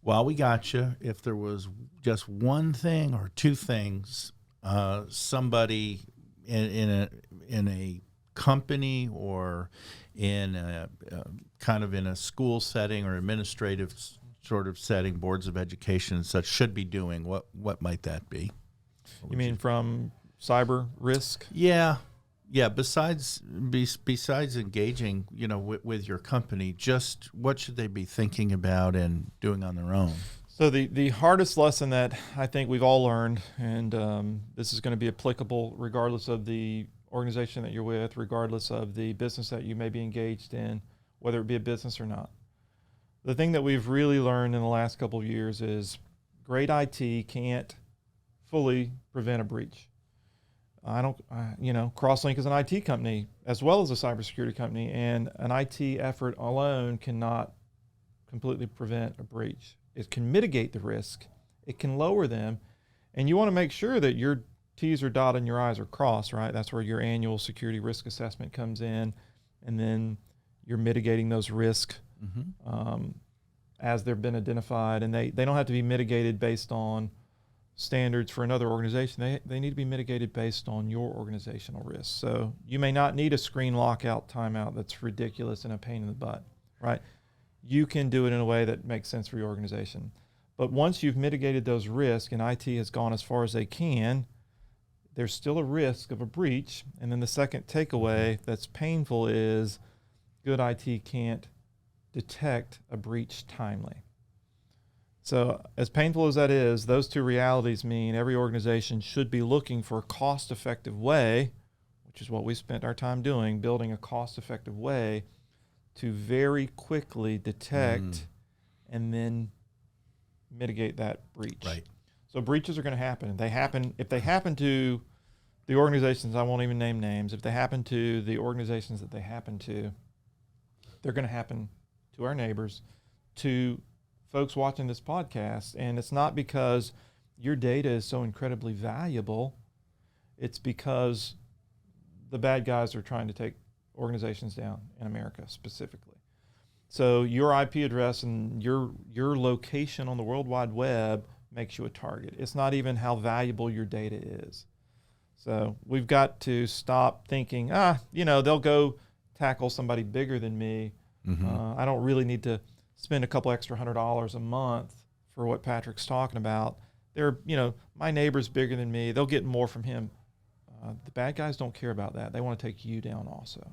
While we got you, if there was just one thing or two things, somebody in a company or in a kind of in a school setting or administrative sort of setting, boards of education and such should be doing, what might that be? You mean from cyber risk? Yeah. Besides engaging, with your company, just what should they be thinking about and doing on their own? So the hardest lesson that I think we've all learned, and this is going to be applicable regardless of the organization that you're with, regardless of the business that you may be engaged in, whether it be a business or not. The thing that we've really learned in the last couple of years is great IT can't fully prevent a breach. Crosslink is an IT company as well as a cybersecurity company, and an IT effort alone cannot completely prevent a breach. It can mitigate the risk, it can lower them, and you want to make sure that your T's are dotted and your I's are crossed, right? That's where your annual security risk assessment comes in, and then you're mitigating those risks as they've been identified, and they don't have to be mitigated based on standards for another organization. They need to be mitigated based on your organizational risk. So you may not need a screen lockout timeout that's ridiculous and a pain in the butt, right? You can do it in a way that makes sense for your organization. But once you've mitigated those risks and IT has gone as far as they can, there's still a risk of a breach. And then the second takeaway that's painful is good IT can't detect a breach timely. So as painful as that is, those two realities mean every organization should be looking for a cost-effective way, which is what we spent our time doing, building a cost-effective way to very quickly detect and then mitigate that breach. Right. So breaches are going to happen. If they happen to the organizations, I won't even name names, if they happen to the organizations that they happen to, they're going to happen to our neighbors, to folks watching this podcast. And it's not because your data is so incredibly valuable. It's because the bad guys are trying to take organizations down in America specifically. So your IP address and your location on the World Wide Web makes you a target. It's not even how valuable your data is. So we've got to stop thinking, they'll go tackle somebody bigger than me. I don't really need to spend a couple extra $100 a month for what Patrick's talking about. My neighbor's bigger than me. They'll get more from him. The bad guys don't care about that. They want to take you down also.